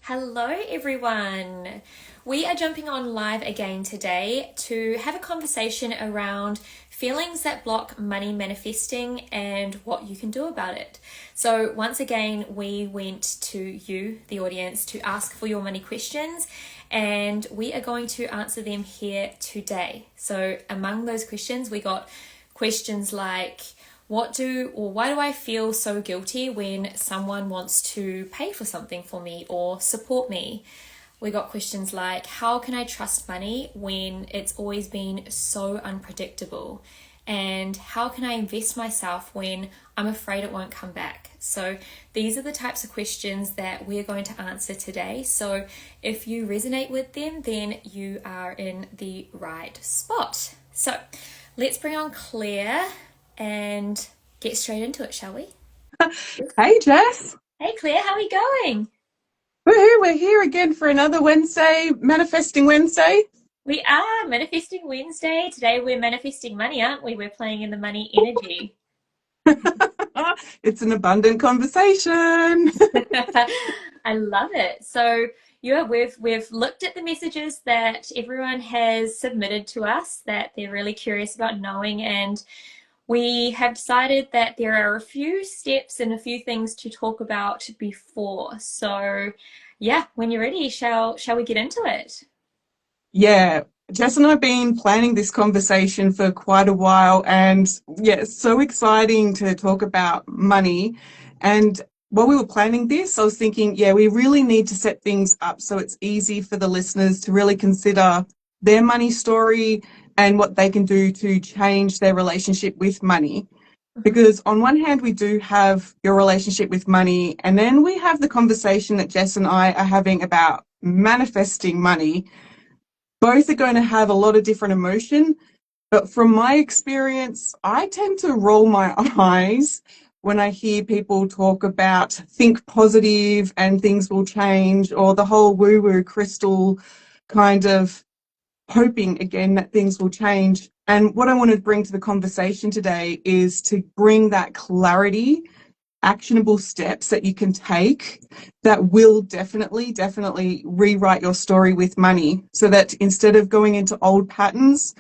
Hello, everyone. We are jumping on live again today to have a conversation around feelings that block money manifesting and what you can do about it. So, once again, we went to you, the audience, to ask for your money questions, and we are going to answer them here today. So, among those questions, we got questions like, why do I feel so guilty when someone wants to pay for something for me or support me? We got questions like, how can I trust money when it's always been so unpredictable? And how can I invest myself when I'm afraid it won't come back? So these are the types of questions that we're going to answer today. So if you resonate with them, then you are in the right spot. So let's bring on Claire and get straight into it, shall we? Hey Jess, Hey Claire, how are you going? woohoo, we're here again for another Wednesday, Manifesting Wednesday. We are manifesting Wednesday. Today we're manifesting money, aren't we? We're playing in the money energy. It's an abundant conversation. I love it. So yeah, we've looked at the messages that everyone has submitted to us that they're really curious about knowing, and we have decided that there are a few steps and a few things to talk about before. So yeah, when you're ready, shall we get into it? Yeah, Jess and I have been planning this conversation for quite a while, and yeah, it's so exciting to talk about money. And while we were planning this, I was thinking, yeah, we really need to set things up so it's easy for the listeners to really consider their money story and what they can do to change their relationship with money. Because on one hand, we do have your relationship with money, and then we have the conversation that Jess and I are having about manifesting money. Both are going to have a lot of different emotion, but from my experience, I tend to roll my eyes when I hear people talk about think positive and things will change, or the whole woo-woo crystal kind of hoping again that things will change. And what I want to bring to the conversation today is to bring that clarity, actionable steps that you can take that will definitely rewrite your story with money, so that instead of going into old patterns,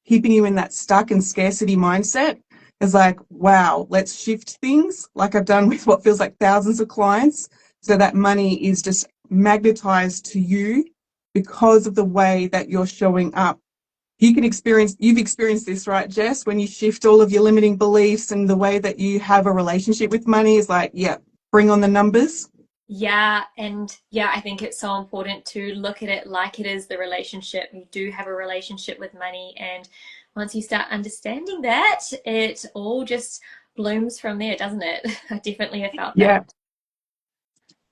keeping you in that stuck and scarcity mindset, is like, wow, let's shift things like I've done with what feels like thousands of clients, so that money is just magnetized to you because of the way that you're showing up. You've experienced this, right, Jess? When you shift all of your limiting beliefs and the way that you have a relationship with money is like, yeah, bring on the numbers. Yeah, and yeah, I think it's so important to look at it like it is the relationship. You do have a relationship with money, and once you start understanding that, it all just blooms from there, doesn't it? I definitely have felt that. Yeah.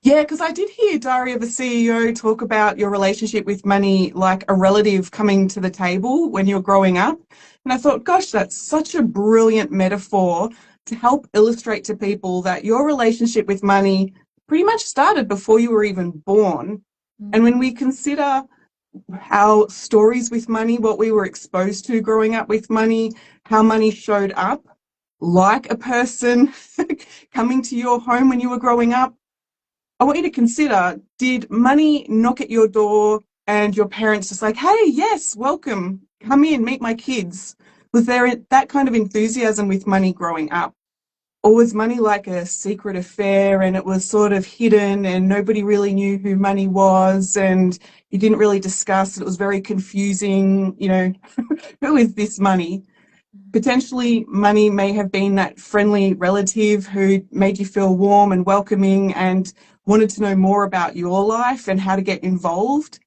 Yeah, because I did hear Diary of a CEO talk about your relationship with money like a relative coming to the table when you're growing up. And I thought, gosh, that's such a brilliant metaphor to help illustrate to people that your relationship with money pretty much started before you were even born. And Mm. when we consider how stories with money, what we were exposed to growing up with money, how money showed up, like a person coming to your home when you were growing up, I want you to consider, did money knock at your door and your parents just like, hey, yes, welcome, come in, meet my kids? Was there that kind of enthusiasm with money growing up? Or was money like a secret affair and it was sort of hidden and nobody really knew who money was and you didn't really discuss it? It was very confusing, who is this money? Potentially, money may have been that friendly relative who made you feel warm and welcoming and wanted to know more about your life and how to get involved.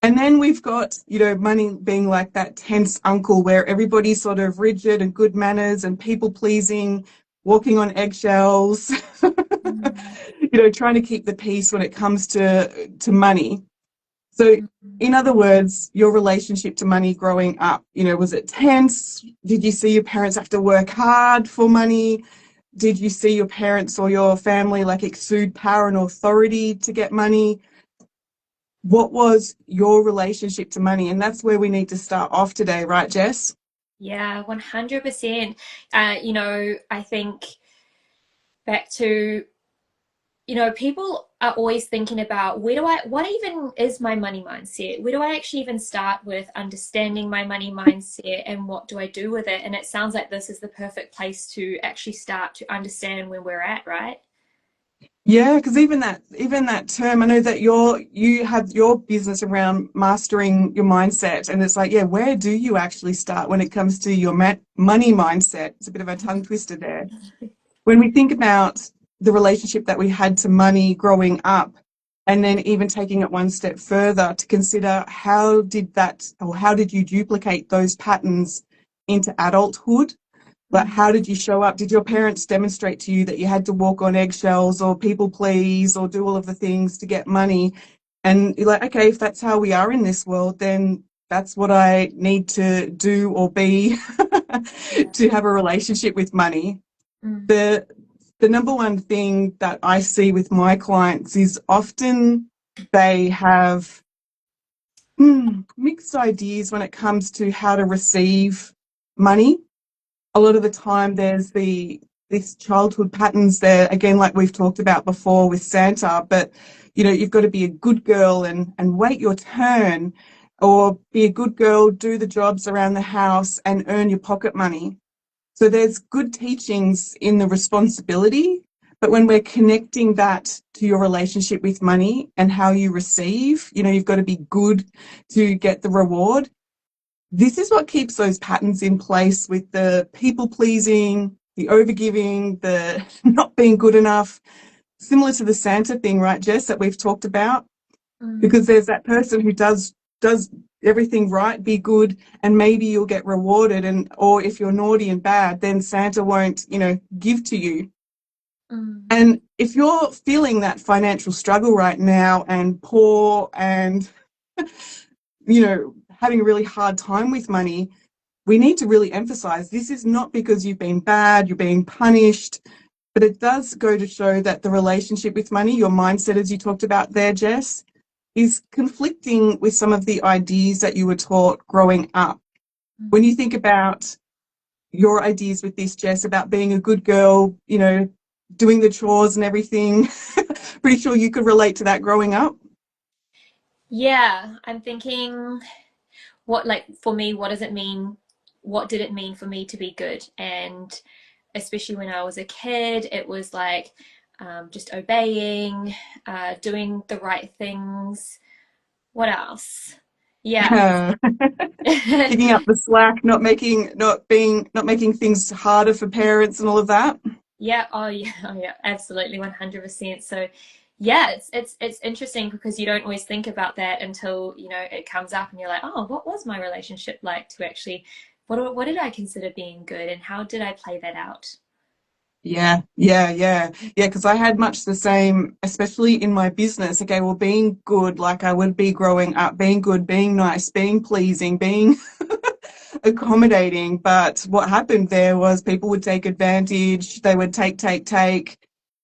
And then we've got, money being like that tense uncle where everybody's sort of rigid and good manners and people pleasing, walking on eggshells, Mm. trying to keep the peace when it comes to money. So, Mm. in other words, your relationship to money growing up, was it tense? Did you see your parents have to work hard for money? Did you see your parents or your family like exude power and authority to get money? What was your relationship to money? And that's where we need to start off today, right, Jess? Yeah, 100%. I think back to, people are always thinking about what even is my money mindset? Where do I actually even start with understanding my money mindset and what do I do with it? And it sounds like this is the perfect place to actually start to understand where we're at, right? Yeah, because even that term, I know that you have your business around mastering your mindset, and it's like, yeah, where do you actually start when it comes to your money mindset? It's a bit of a tongue twister there. When we think about the relationship that we had to money growing up, and then even taking it one step further to consider how did you duplicate those patterns into adulthood? But how did you show up? Did your parents demonstrate to you that you had to walk on eggshells or people please or do all of the things to get money? And you're like, okay, if that's how we are in this world, then that's what I need to do or be Yeah. to have a relationship with money. Mm. The the number one thing that I see with my clients is often they have mixed ideas when it comes to how to receive money. A lot of the time there's this childhood patterns there, again, like we've talked about before with Santa, but you've got to be a good girl and wait your turn, or be a good girl, do the jobs around the house and earn your pocket money. So there's good teachings in the responsibility, but when we're connecting that to your relationship with money and how you receive, you've got to be good to get the reward. This is what keeps those patterns in place with the people pleasing, the overgiving, the not being good enough, similar to the Santa thing, right, Jess, that we've talked about? Mm. Because there's that person who does everything right, be good, and maybe you'll get rewarded, and or if you're naughty and bad, then Santa won't, give to you. Mm. And if you're feeling that financial struggle right now and poor and having a really hard time with money, we need to really emphasize this is not because you've been bad, you're being punished, but it does go to show that the relationship with money, your mindset, as you talked about there, Jess, is conflicting with some of the ideas that you were taught growing up. When you think about your ideas with this, Jess, about being a good girl, doing the chores and everything, pretty sure you could relate to that growing up. Yeah, I'm thinking what, like, for me, what does it mean? What did it mean for me to be good? And especially when I was a kid, it was like just obeying, doing the right things. What else? Yeah. Picking up the slack, not making things harder for parents and all of that. Yeah, oh yeah, oh yeah, absolutely, 100%. So yeah, it's interesting because you don't always think about that until, it comes up and you're like, oh, what was my relationship like to actually, what did I consider being good and how did I play that out? Yeah, yeah, yeah, yeah. Because I had much the same, especially in my business. Okay, well, being good, like I would be growing up, being good, being nice, being pleasing, being accommodating. But what happened there was people would take advantage. They would take,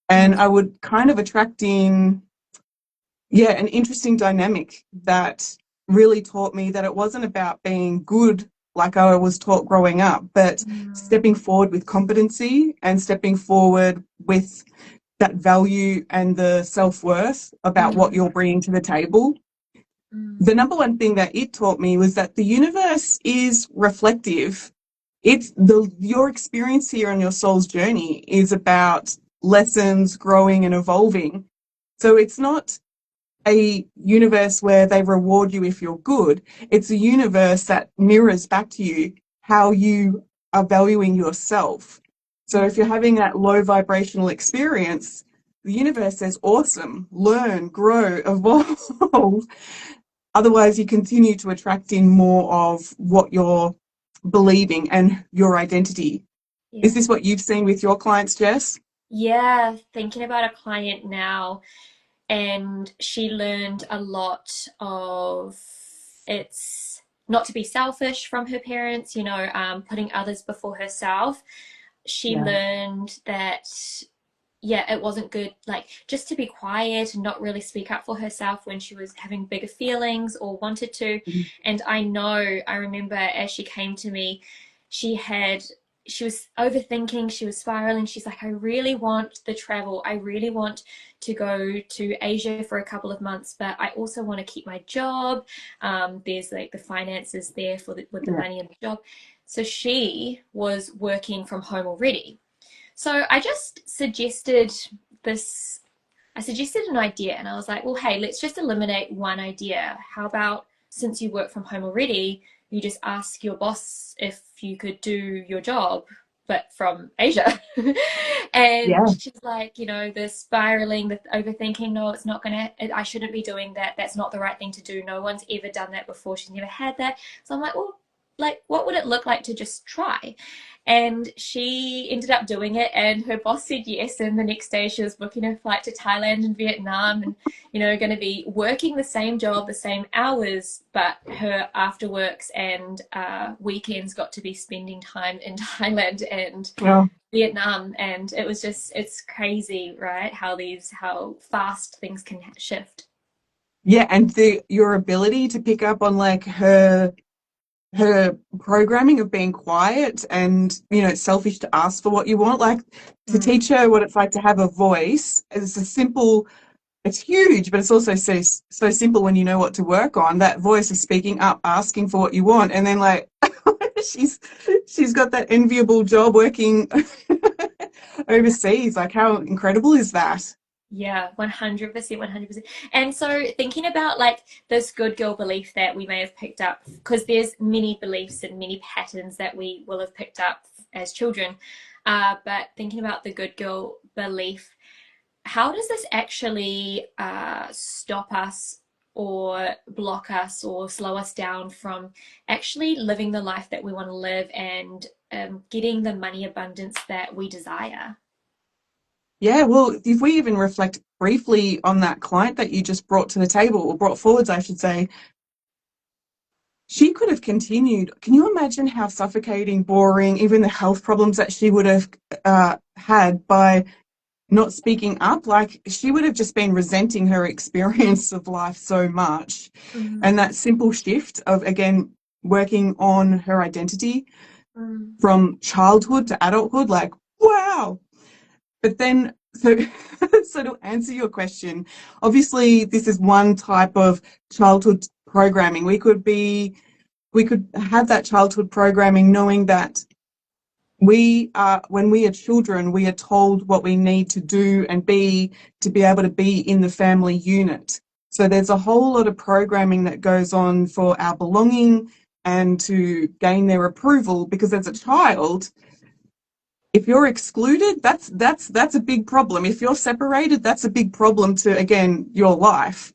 and Mm, I would kind of attract in, yeah, an interesting dynamic that really taught me that it wasn't about being good like I was taught growing up, but mm, stepping forward with competency and stepping forward with that value and the self-worth about what mm, you're bringing to the table. mm. The number one thing that it taught me was that the universe is reflective. Your experience here on your soul's journey is about lessons, growing and evolving. So it's not a universe where they reward you if you're good. It's a universe that mirrors back to you how you are valuing yourself. So if you're Mm. having that low vibrational experience, the universe says, awesome, learn, grow, evolve. Otherwise, you continue to attract in more of what you're believing and your identity. Is Yeah. this what you've seen with your clients, Jess? Yeah, thinking about a client now, and she learned a lot of it's not to be selfish from her parents, putting others before herself. She Yeah. learned that, yeah, it wasn't good, like, just to be quiet and not really speak up for herself when she was having bigger feelings or wanted to. Mhm. And I remember as she came to me, she had she was overthinking, she was spiraling. She's like, I really want the travel. I really want to go to Asia for a couple of months, but I also want to keep my job. There's like the finances there for with the Yeah. money and the job. So she was working from home already. So I just suggested this. I suggested an idea and I was like, well, hey, let's just eliminate one idea. How about since you work from home already, you just ask your boss if you could do your job, but from Asia. And Yeah. she's like, the spiraling, the overthinking, no, it's not gonna, I shouldn't be doing that. That's not the right thing to do. No one's ever done that before. She's never had that. So I'm like, well, like, what would it look like to just try? And she ended up doing it, and her boss said yes. And the next day, she was booking her flight to Thailand and Vietnam, and going to be working the same job, the same hours, but her after works and weekends got to be spending time in Thailand and Well, Vietnam. And it was just, it's crazy, right? How fast things can shift. yeah, and your ability to pick up on like her programming of being quiet and it's selfish to ask for what you want, like to Mm. teach her what it's like to have a voice. It's huge, but it's also so simple when you know what to work on. That voice is speaking up, asking for what you want, and then like she's got that enviable job working overseas. Like, how incredible is that? Yeah, 100%, 100%. And so thinking about like this good girl belief that we may have picked up, because there's many beliefs and many patterns that we will have picked up as children. But thinking about the good girl belief, how does this actually stop us or block us or slow us down from actually living the life that we want to live and getting the money abundance that we desire? Yeah, well, if we even reflect briefly on that client that you just brought to the table, or brought forwards, I should say, she could have continued. Can you imagine how suffocating, boring, even the health problems that she would have had by not speaking up? Like, she would have just been resenting her experience of life so much. And Mm, that simple shift of, again, working on her identity mm, from childhood to adulthood, like, wow. But then, so, so to answer your question, obviously this is one type of childhood programming. We could have that childhood programming knowing that when we are children, we are told what we need to do and be to be able to be in the family unit. So there's a whole lot of programming that goes on for our belonging and to gain their approval, because as a child, if you're excluded, that's a big problem. If you're separated, that's a big problem to, again, your life.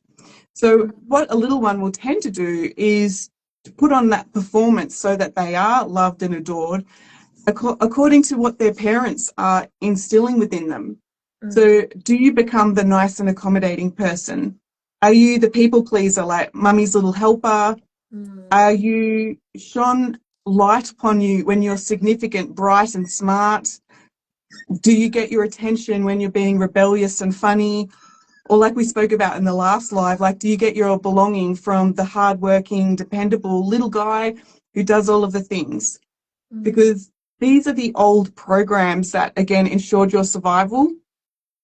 So what a little one will tend to do is to put on that performance so that they are loved and adored according to what their parents are instilling within them. mm, So do you become the nice and accommodating person? Are you the people pleaser, like mummy's little helper? mm, Are you shone light upon you when you're significant, bright and smart? Do you get your attention when you're being rebellious and funny? Or like we spoke about in the last live, like, do you get your belonging from the hardworking, dependable little guy who does all of the things? mm, Because these are the old programs that, again, ensured your survival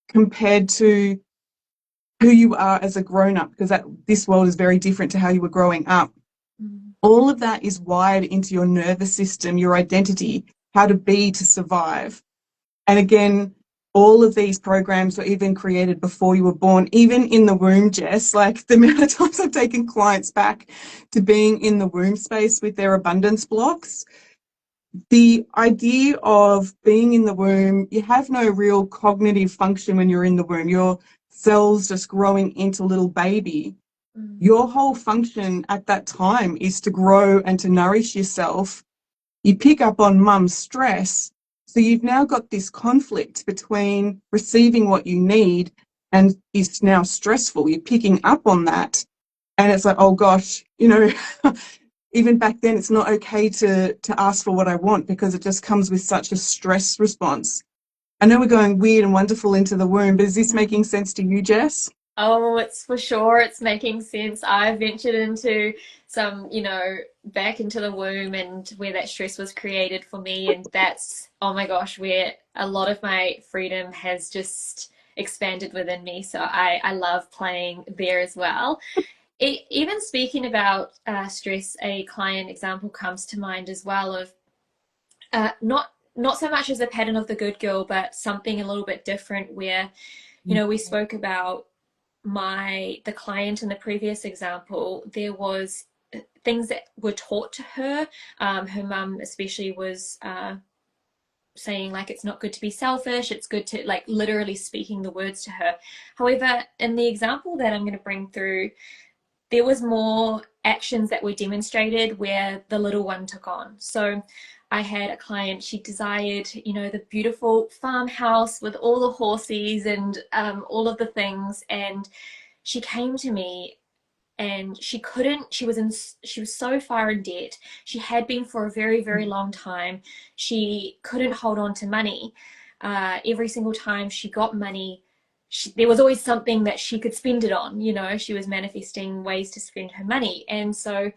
compared to who you are as a grown-up, because this world is very different to how you were growing up. mm, All of that is wired into your nervous system, your identity, how to be to survive. And again, all of these programs were even created before you were born, even in the womb, Jess. Like, the amount of times I've taken clients back to being in the womb space with their abundance blocks. The idea of being in the womb, you have no real cognitive function when you're in the womb. Your cells just growing into little baby. mm, Your whole function at that time is to grow and to nourish yourself. You pick up on mum's stress. So you've now got this conflict between receiving what you need and is now stressful. You're picking up on that. And it's like, oh gosh, even back then, it's not okay to ask for what I want, because it just comes with such a stress response. I know we're going weird and wonderful into the womb, but is this mm. making sense to you, Jess? Oh, it's for sure. It's making sense. I've ventured into some, back into the womb and where that stress was created for me. And that's, oh my gosh, where a lot of my freedom has just expanded within me. So I love playing there as well. Even speaking about stress, a client example comes to mind as well of not so much as a pattern of the good girl, but something a little bit different where, we spoke about the client in the previous example. There was things that were taught to her. Her mum especially was saying like it's not good to be selfish, it's good to, like, literally speaking the words to her. However, in the example that I'm going to bring through, there was more actions that were demonstrated where the little one took on. So I had a client, she desired, the beautiful farmhouse with all the horses and all of the things. And she came to me and she was so far in debt. She had been for a very, very long time. She couldn't hold on to money. Every single time she got money, there was always something that she could spend it on. She was manifesting ways to spend her money. And so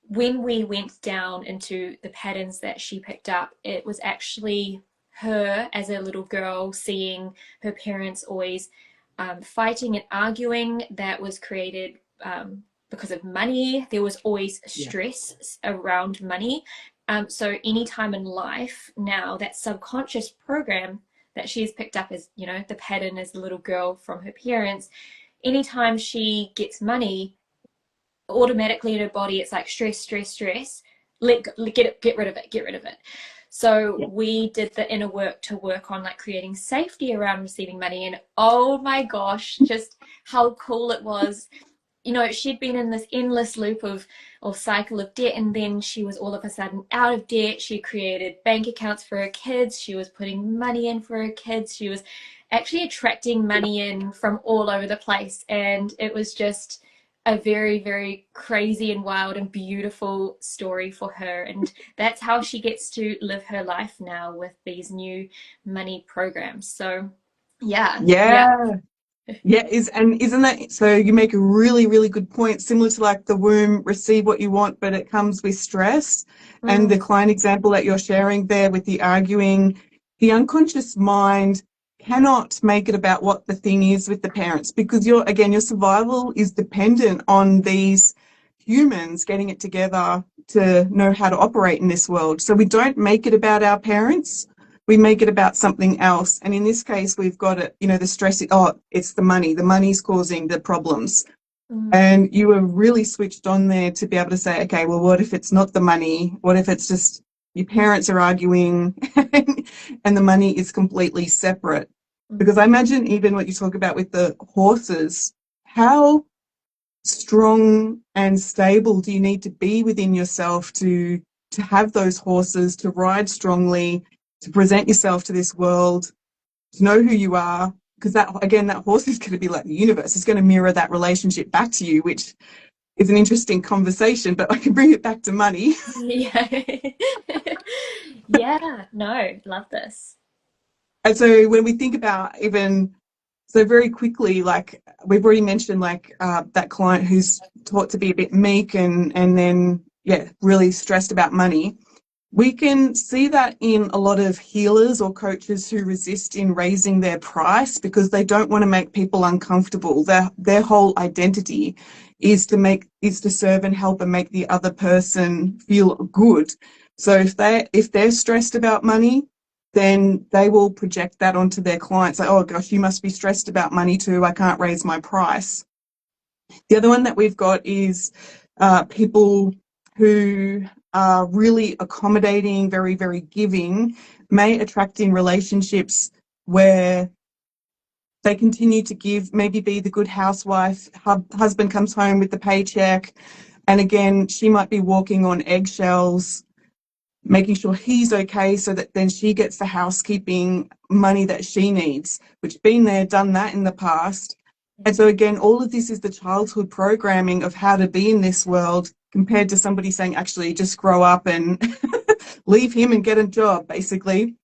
when we went down into the patterns that she picked up, it was actually her as a little girl seeing her parents always fighting and arguing. That was created because of money. There was always stress around money. So anytime in life now, that subconscious program that she's picked up as, the pattern as a little girl from her parents, anytime she gets money, automatically in her body, it's like stress, stress, stress. Get rid of it. So we did the inner work to work on like creating safety around receiving money. And oh my gosh, just how cool it was. She'd been in this endless loop or cycle of debt, and then she was all of a sudden out of debt. She created bank accounts for her kids. She was putting money in for her kids. She was actually attracting money in from all over the place. And it was just a very, very crazy and wild and beautiful story for her. And that's how she gets to live her life now with these new money programs. So yeah. Yeah, isn't that so? You make a really, really good point, similar to like the womb, receive what you want, but it comes with stress. And the client example that you're sharing there with the arguing, the unconscious mind cannot make it about what the thing is with the parents, because your survival is dependent on these humans getting it together to know how to operate in this world. So we don't make it about our parents. We make it about something else. And in this case, we've got it, the stress, it's the money. The money's causing the problems. And you were really switched on there to be able to say, okay, well, what if it's not the money? What if it's just your parents are arguing and the money is completely separate? Because I imagine even what you talk about with the horses, how strong and stable do you need to be within yourself to have those horses, to ride strongly, to present yourself to this world, to know who you are? Because that horse is going to be like the universe. It's going to mirror that relationship back to you, which is an interesting conversation, but I can bring it back to money. Yeah. Yeah, no, love this. And so when we think about so very quickly, like we've already mentioned, like that client who's taught to be a bit meek and then, really stressed about money. We can see that in a lot of healers or coaches who resist in raising their price because they don't want to make people uncomfortable. Their whole identity is to serve and help and make the other person feel good. So if they're stressed about money, then they will project that onto their clients. Like, oh gosh, you must be stressed about money too. I can't raise my price. The other one that we've got is people who are really accommodating, very, very giving, may attract in relationships where they continue to give, maybe be the good housewife. Husband comes home with the paycheck, and again, she might be walking on eggshells, making sure he's okay so that then she gets the housekeeping money that she needs, which been there, done that in the past. And so again, all of this is the childhood programming of how to be in this world compared to somebody saying, actually, just grow up and leave him and get a job, basically.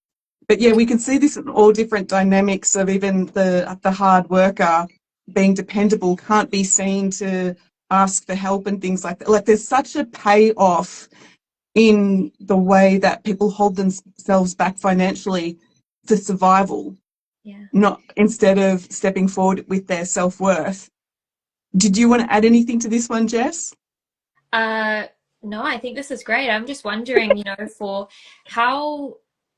But yeah, we can see this in all different dynamics of even the hard worker being dependable, can't be seen to ask for help and things like that. Like there's such a payoff in the way that people hold themselves back financially for survival, Yeah. not instead of stepping forward with their self-worth. Did you want to add anything to this one, Jess? Uh, no, I think this is great. I'm just wondering, for how,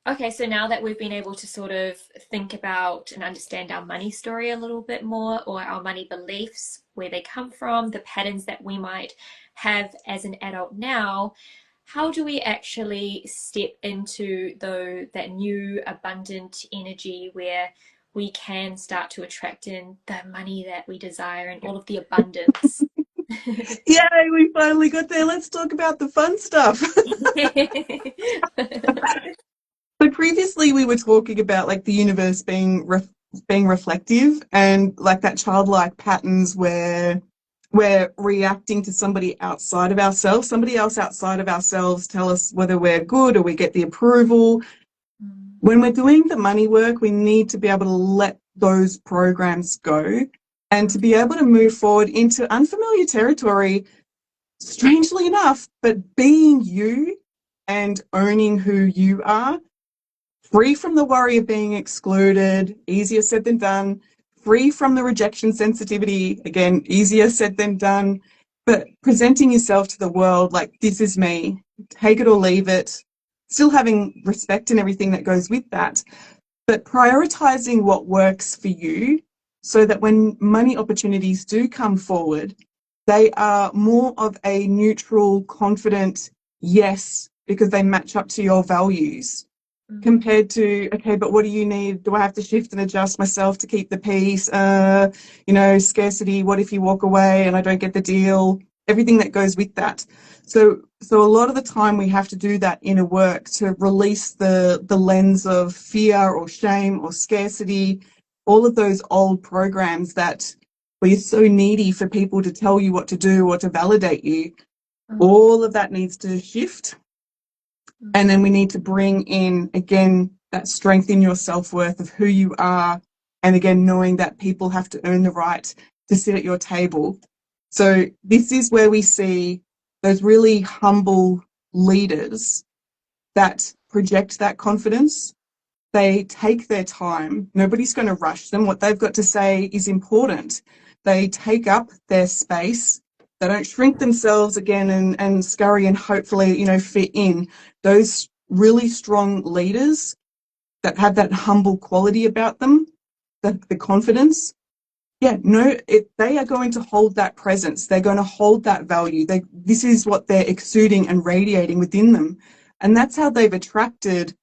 okay, so now that we've been able to sort of think about and understand our money story a little bit more, or our money beliefs, where they come from, the patterns that we might have as an adult now, how do we actually step into that new abundant energy where we can start to attract in the money that we desire and all of the abundance? Yay, we finally got there. Let's talk about the fun stuff. So previously we were talking about like the universe being reflective and like that childlike patterns where we're reacting to somebody outside of ourselves. Somebody else outside of ourselves tell us whether we're good or we get the approval. When we're doing the money work, we need to be able to let those programs go and to be able to move forward into unfamiliar territory, strangely enough, but being you and owning who you are, free from the worry of being excluded, easier said than done, free from the rejection sensitivity, again, easier said than done, but presenting yourself to the world like, this is me, take it or leave it, still having respect and everything that goes with that, but prioritizing what works for you so that when money opportunities do come forward, they are more of a neutral, confident yes, because they match up to your values compared to, okay, but what do you need? Do I have to shift and adjust myself to keep the peace? Scarcity, what if you walk away and I don't get the deal? Everything that goes with that. So a lot of the time we have to do that inner work to release the lens of fear or shame or scarcity, all of those old programs that where you're so needy for people to tell you what to do or to validate you. All of that needs to shift. And then we need to bring in, again, that strength in your self-worth of who you are. And again, knowing that people have to earn the right to sit at your table. So this is where we see those really humble leaders that project that confidence. They take their time. Nobody's going to rush them. What they've got to say is important. They take up their space. They don't shrink themselves again and scurry and hopefully, fit in. Those really strong leaders that have that humble quality about them, the confidence, they are going to hold that presence. They're going to hold that value. This is what they're exuding and radiating within them. And that's how they've attracted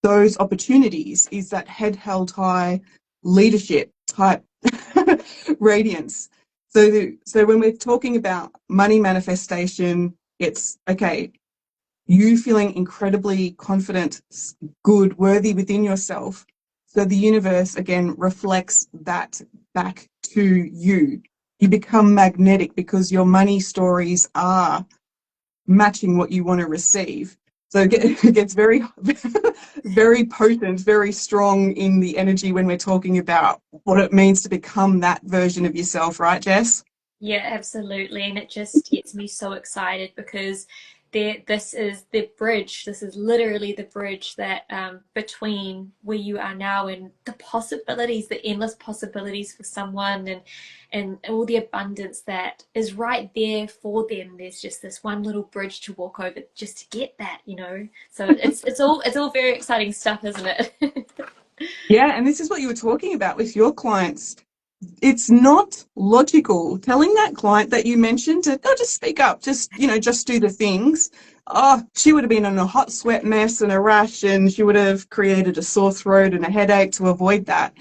those opportunities, is that head held high leadership type radiance. So when we're talking about money manifestation, it's okay, you feeling incredibly confident, good, worthy within yourself. So the universe again reflects that back to you. You become magnetic because your money stories are matching what you want to receive. So it gets very, very potent, very strong in the energy when we're talking about what it means to become that version of yourself, right, Jess? Yeah, absolutely. And it just gets me so excited because this is the bridge. This is literally the bridge that between where you are now and the possibilities, the endless possibilities for someone, and all the abundance that is right there for them. There's just this one little bridge to walk over just to get that. So it's all very exciting stuff, isn't it? Yeah, and this is what you were talking about with your clients. It's not logical telling that client that you mentioned to just speak up, just do the things. Oh, she would have been in a hot sweat mess and a rash, and she would have created a sore throat and a headache to avoid that.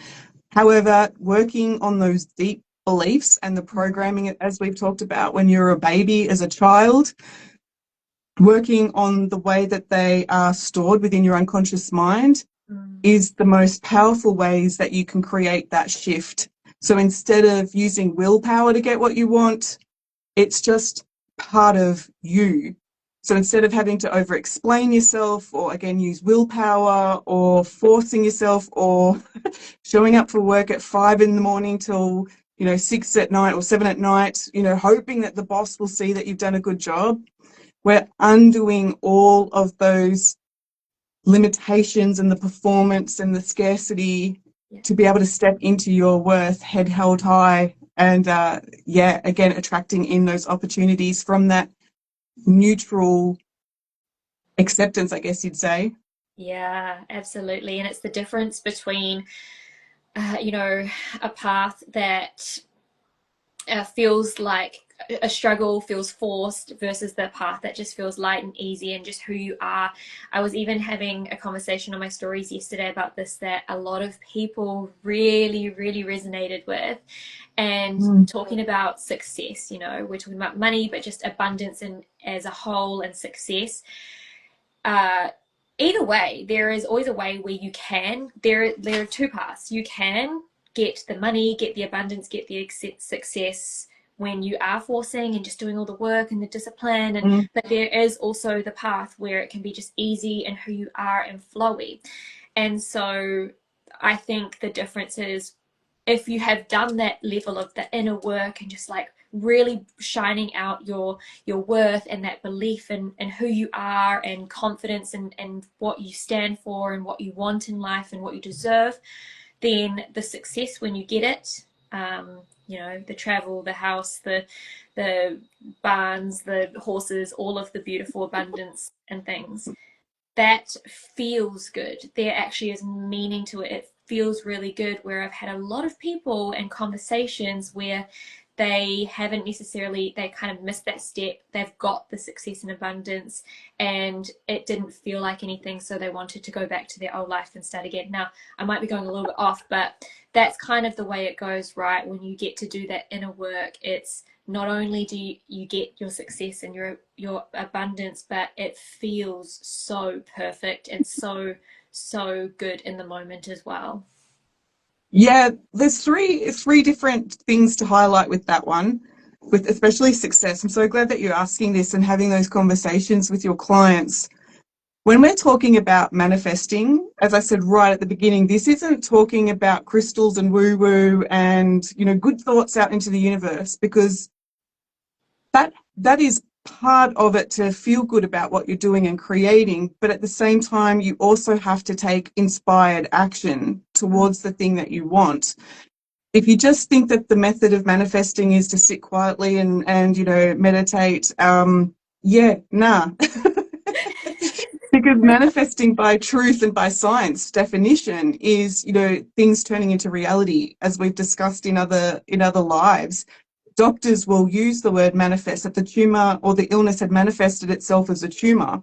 However, working on those deep beliefs and the programming, as we've talked about when you're a baby as a child, working on the way that they are stored within your unconscious mind is the most powerful ways that you can create that shift. So instead of using willpower to get what you want, it's just part of you. So instead of having to over explain yourself or again use willpower or forcing yourself or showing up for work at 5 a.m. till 6 at night or 7 at night, hoping that the boss will see that you've done a good job. We're undoing all of those limitations and the performance and the scarcity to be able to step into your worth, head held high, and again, attracting in those opportunities from that neutral acceptance, I guess you'd say. Yeah, absolutely. And it's the difference between, a path that feels like a struggle, feels forced, versus the path that just feels light and easy and just who you are. I was even having a conversation on my stories yesterday about this, that a lot of people really, really resonated with, and talking about success. We're talking about money, but just abundance and as a whole, and success. Either way, there is always a way where you can. There are two paths. You can get the money, get the abundance, get the success when you are forcing and just doing all the work and the discipline. But there is also the path where it can be just easy and who you are and flowy. And so I think the difference is, if you have done that level of the inner work and just like really shining out your worth and that belief in who you are, and confidence and what you stand for and what you want in life and what you deserve, then the success when you get it, the travel, the house, the barns, the horses, all of the beautiful abundance and things, that feels good. There actually is meaning to it. It feels really good. Where I've had a lot of people and conversations where they haven't necessarily, they kind of missed that step. They've got the success and abundance and it didn't feel like anything, so they wanted to go back to their old life and start again. Now, I might be going a little bit off, but that's kind of the way it goes, right? When you get to do that inner work, it's not only do you get your success and your abundance, but it feels so perfect and so good in the moment as well. Yeah, there's three different things to highlight with that one, with especially success. I'm so glad that you're asking this and having those conversations with your clients. When we're talking about manifesting, as I said right at the beginning, this isn't talking about crystals and woo-woo and, good thoughts out into the universe, because that is part of it, to feel good about what you're doing and creating. But at the same time, you also have to take inspired action towards the thing that you want. If you just think that the method of manifesting is to sit quietly and meditate, nah. Because manifesting by truth and by science definition is, things turning into reality, as we've discussed in other lives. Doctors will use the word manifest, that the tumour or the illness had manifested itself as a tumour.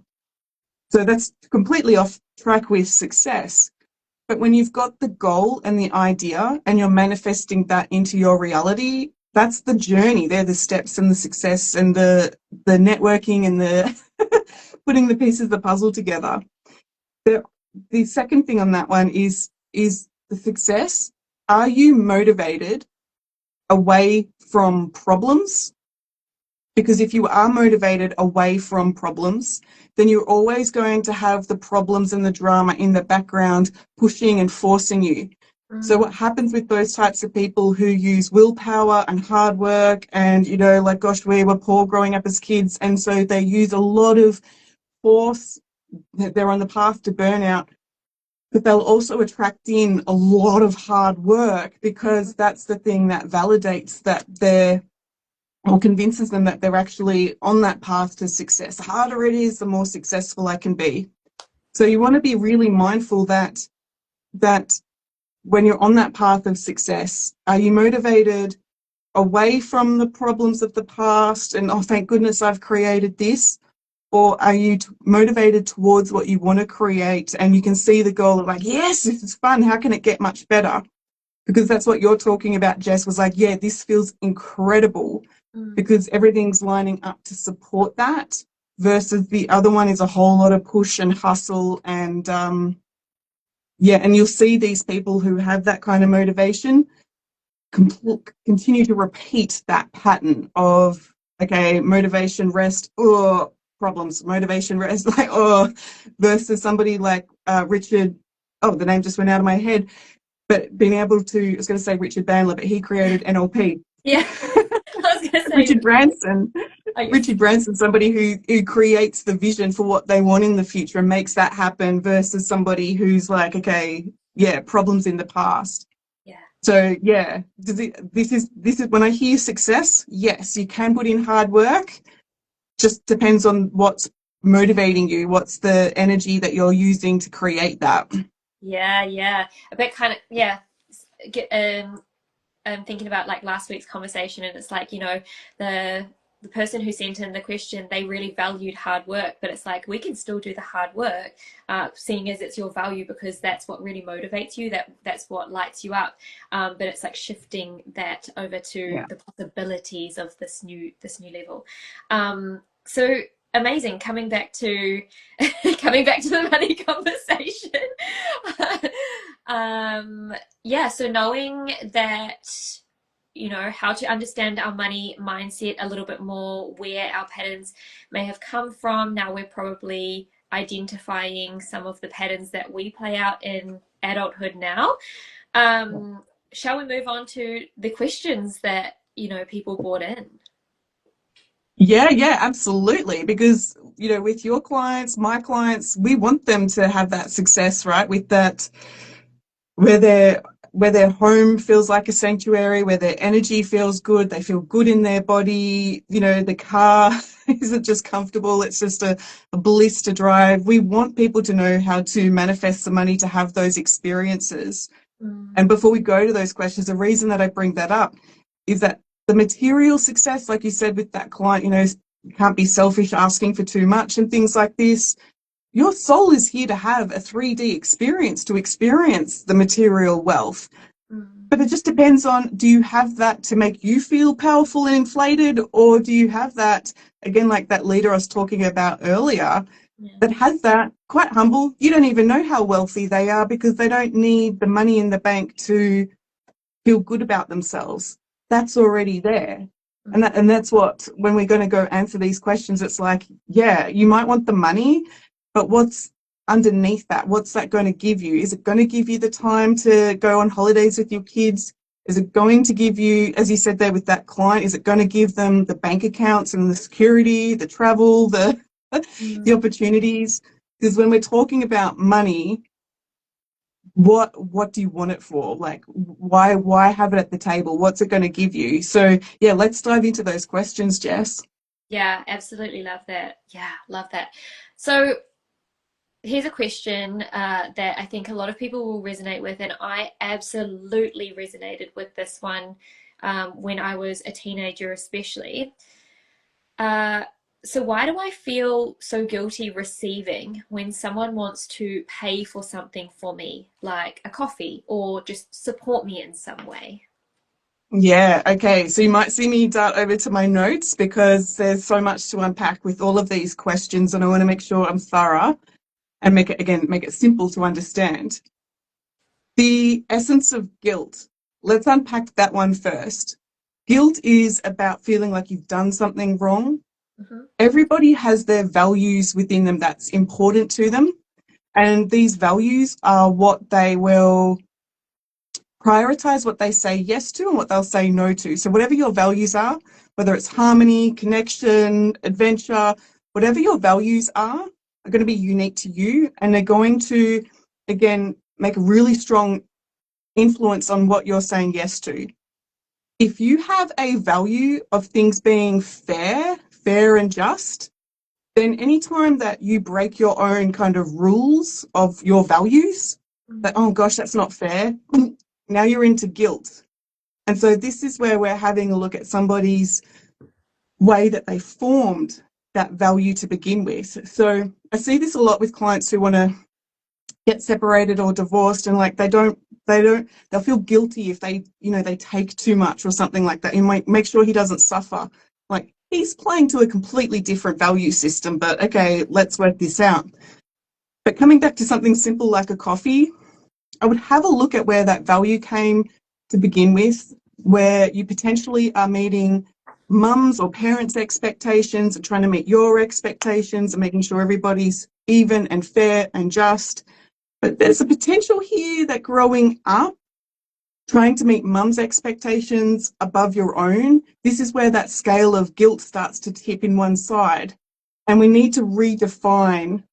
So that's completely off track with success. But when you've got the goal and the idea and you're manifesting that into your reality, that's the journey. They're the steps and the success and the networking and the putting the pieces of the puzzle together. The second thing on that one is the success. Are you motivated away from problems? Because if you are motivated away from problems, then you're always going to have the problems and the drama in the background pushing and forcing you. So what happens with those types of people who use willpower and hard work and, gosh, we were poor growing up as kids, and so they use a lot of force, they're on the path to burnout, but they'll also attract in a lot of hard work, because that's the thing that validates that or convinces them that they're actually on that path to success. The harder it is, the more successful I can be. So you want to be really mindful that when you're on that path of success, are you motivated away from the problems of the past and, oh, thank goodness I've created this? Or are you motivated towards what you want to create, and you can see the goal of like, yes, this is fun, how can it get much better? Because that's what you're talking about, Jess, was like, yeah, this feels incredible, because everything's lining up to support that, versus the other one is a whole lot of push and hustle and, and you'll see these people who have that kind of motivation continue to repeat that pattern of, okay, motivation, rest, or problems, motivation, rest, versus somebody like Richard, oh, the name just went out of my head, but being able to, I was going to say Richard Bandler, but he created NLP. Yeah. I was going to say Richard Branson. oh, yes. Richard Branson, somebody who creates the vision for what they want in the future and makes that happen versus somebody who's like, okay, yeah, problems in the past. Yeah. So yeah, this is when I hear success, yes, you can put in hard work. Just depends on what's motivating you, what's the energy that you're using to create that. Yeah. A bit kind of, yeah. Get, I'm thinking about like last week's conversation, and it's like, you know, the person who sent in the question, they really valued hard work, but it's like we can still do the hard work, seeing as it's your value, because that's what really motivates you, that's what lights you up. But it's like shifting that over to the possibilities of this new level. So amazing. Coming back to the money conversation. Yeah, so knowing that, you know, how to understand our money mindset a little bit more, where our patterns may have come from. Now we're probably identifying some of the patterns that we play out in adulthood now. Shall we move on to the questions that, you know, people brought in? Yeah, absolutely. Because, you know, with your clients, my clients, we want them to have that success, right? With that, where their home feels like a sanctuary, where their energy feels good, they feel good in their body, you know, the car isn't just comfortable, it's just a bliss to drive. We want people to know how to manifest the money to have those experiences. And before we go to those questions, the reason that I bring that up is that the material success, like you said with that client, you know, you can't be selfish asking for too much and things like this. Your soul is here to have a 3D experience, to experience the material wealth. But it just depends on, do you have that to make you feel powerful and inflated, or do you have that, again, like that leader I was talking about earlier, that has that, quite humble, you don't even know how wealthy they are because they don't need the money in the bank to feel good about themselves. That's already there. And that's what, when we're going to go answer these questions, it's like, yeah, you might want the money, but what's underneath that? What's that going to give you? Is it going to give you the time to go on holidays with your kids? Is it going to give you, as you said there with that client, is it going to give them the bank accounts and the security, the travel, the opportunities? Because when we're talking about money, what do you want it for? Like, why have it at the table? What's it going to give you? So yeah, let's dive into those questions, Jess. Yeah, absolutely love that. Yeah, love that. So here's a question that I think a lot of people will resonate with, and I absolutely resonated with this one when I was a teenager, especially. So why do I feel so guilty receiving when someone wants to pay for something for me, like a coffee, or just support me in some way? Yeah, okay. So you might see me dart over to my notes because there's so much to unpack with all of these questions, and I want to make sure I'm thorough and make it simple to understand. The essence of guilt. Let's unpack that one first. Guilt is about feeling like you've done something wrong. Everybody has their values within them that's important to them. And these values are what they will prioritize, what they say yes to and what they'll say no to. So whatever your values are, whether it's harmony, connection, adventure, whatever your values are going to be unique to you. And they're going to, again, make a really strong influence on what you're saying yes to. If you have a value of things being fair and just, then anytime that you break your own kind of rules of your values, that, oh gosh, that's not fair, now you're into guilt. And so this is where we're having a look at somebody's way that they formed that value to begin with. So I see this a lot with clients who want to get separated or divorced, and like they'll feel guilty if they, you know, they take too much or something like that. You might make sure he doesn't suffer. Like, he's playing to a completely different value system, but okay, let's work this out. But coming back to something simple like a coffee, I would have a look at where that value came to begin with, where you potentially are meeting mums or parents' expectations and trying to meet your expectations and making sure everybody's even and fair and just. But there's a potential here that growing up, trying to meet mum's expectations above your own, this is where that scale of guilt starts to tip in one side. And we need to redefine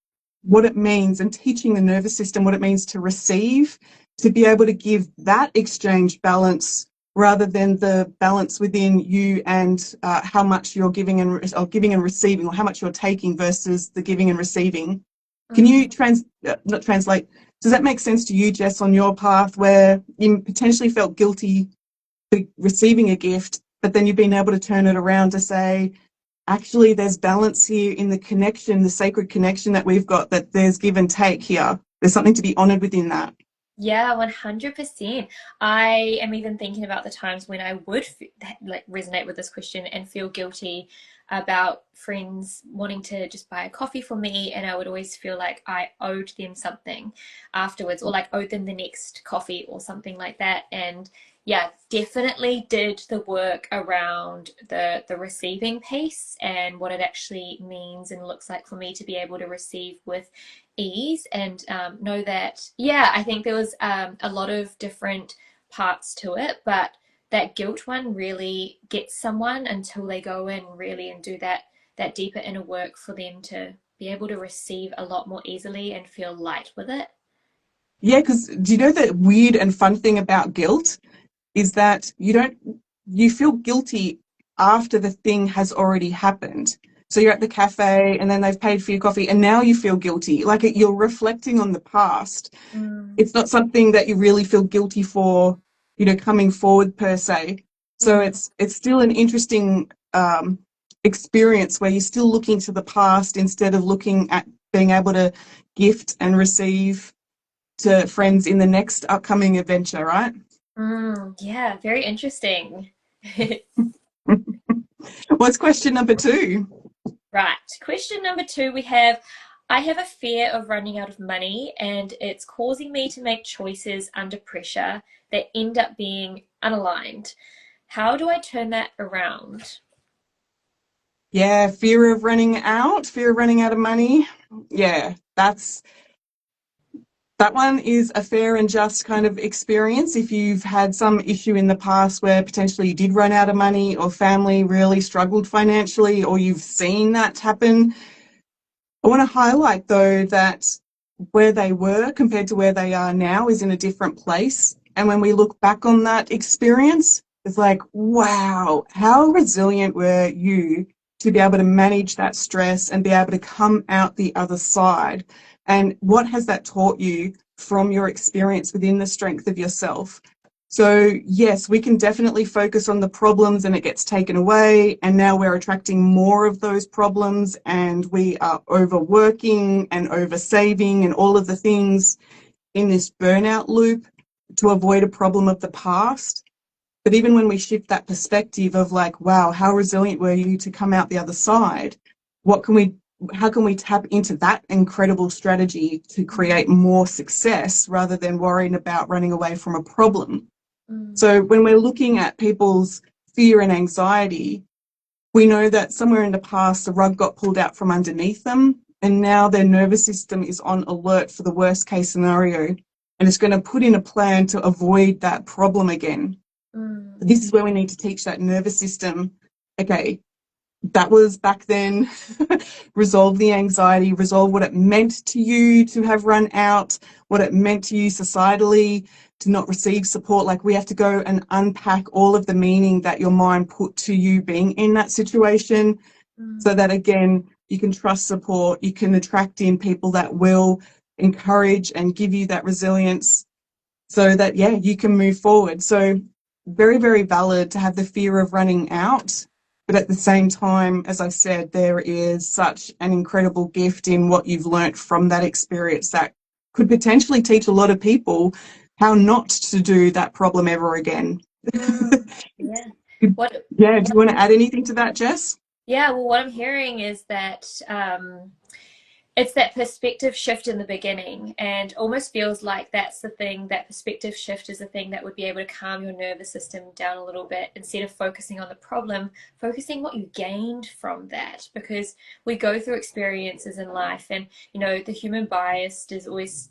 what it means and teaching the nervous system what it means to receive, to be able to give that exchange balance rather than the balance within you and how much you're giving and receiving, or how much you're taking versus the giving and receiving. Can you not translate? Does that make sense to you, Jess, on your path where you potentially felt guilty for receiving a gift, but then you've been able to turn it around to say, actually, there's balance here in the connection, the sacred connection that we've got, that there's give and take here. There's something to be honored within that. Yeah, 100%. I am even thinking about the times when I would like resonate with this question and feel guilty about friends wanting to just buy a coffee for me, and I would always feel like I owed them something afterwards, or like owed them the next coffee or something like that. And yeah, definitely did the work around the receiving piece and what it actually means and looks like for me to be able to receive with ease, and know that, yeah, I think there was a lot of different parts to it, but that guilt one really gets someone until they go in really and do that deeper inner work for them to be able to receive a lot more easily and feel light with it. Yeah, because do you know the weird and fun thing about guilt is that you feel guilty after the thing has already happened. So you're at the cafe and then they've paid for your coffee and now you feel guilty. Like you're reflecting on the past. It's not something that you really feel guilty for, coming forward per se. So it's still an interesting experience where you're still looking to the past instead of looking at being able to gift and receive to friends in the next upcoming adventure, right? Yeah, very interesting. What's question number 2? Right. Question number 2, we have, I have a fear of running out of money and it's causing me to make choices under pressure that end up being unaligned. How do I turn that around? Yeah, fear of running out of money. Yeah, that one is a fair and just kind of experience. If you've had some issue in the past where potentially you did run out of money or family really struggled financially, or you've seen that happen, I want to highlight though that where they were compared to where they are now is in a different place. And when we look back on that experience, it's like, wow, how resilient were you to be able to manage that stress and be able to come out the other side? And what has that taught you from your experience within the strength of yourself? So yes, we can definitely focus on the problems and it gets taken away. And now we're attracting more of those problems and we are overworking and oversaving and all of the things in this burnout loop to avoid a problem of the past. But even when we shift that perspective of like, wow, how resilient were you to come out the other side? How can we tap into that incredible strategy to create more success rather than worrying about running away from a problem? So when we're looking at people's fear and anxiety, we know that somewhere in the past, the rug got pulled out from underneath them, and now their nervous system is on alert for the worst case scenario, and it's going to put in a plan to avoid that problem again. This is where we need to teach that nervous system, okay, that was back then. Resolve the anxiety, resolve what it meant to you to have run out, what it meant to you societally to not receive support. Like we have to go and unpack all of the meaning that your mind put to you being in that situation, so that again, you can trust support, you can attract in people that will encourage and give you that resilience so that, yeah, you can move forward. So very, very valid to have the fear of running out. But at the same time, as I said, there is such an incredible gift in what you've learnt from that experience that could potentially teach a lot of people how not to do that problem ever again. Yeah. Yeah, do you want to add anything to that, Jess? Yeah, well, what I'm hearing is that it's that perspective shift in the beginning, and almost feels like that's the thing, that perspective shift is the thing that would be able to calm your nervous system down a little bit, instead of focusing on the problem, focusing what you gained from that. Because we go through experiences in life, and the human bias is always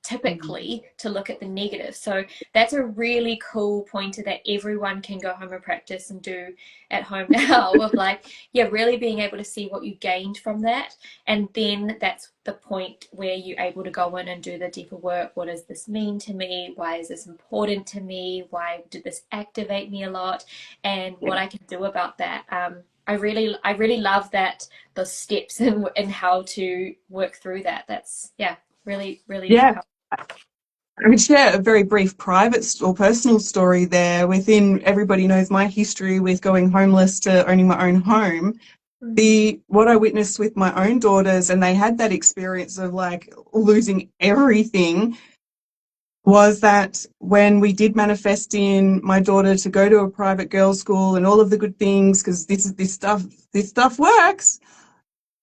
typically to look at the negative. So that's a really cool pointer that everyone can go home and practice and do at home now, of like, yeah, really being able to see what you gained from that. And then that's the point where you're able to go in and do the deeper work. What does this mean to me? Why is this important to me? Why did this activate me a lot? And what I can do about that. I really love that, those steps and how to work through that. That's, yeah, really, really Yeah. powerful. I can share a very brief private or personal story there. Within, everybody knows my history with going homeless to owning my own home. What I witnessed with my own daughters, and they had that experience of like losing everything, was that when we did manifest in my daughter to go to a private girls' school and all of the good things, because this stuff works,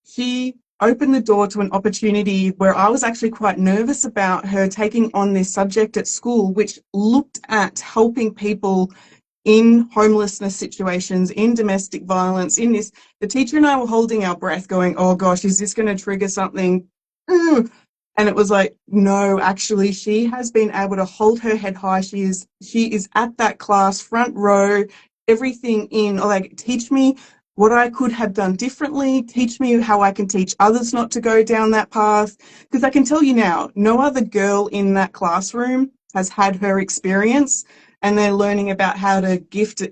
she opened the door to an opportunity where I was actually quite nervous about her taking on this subject at school, which looked at helping people in homelessness situations, in domestic violence, in this. The teacher and I were holding our breath going, oh gosh, is this going to trigger something? And it was like, no, actually, she has been able to hold her head high. She is at that class, front row, everything in, like, teach me what I could have done differently, teach me how I can teach others not to go down that path. Because I can tell you now, no other girl in that classroom has had her experience, and they're learning about how to gift,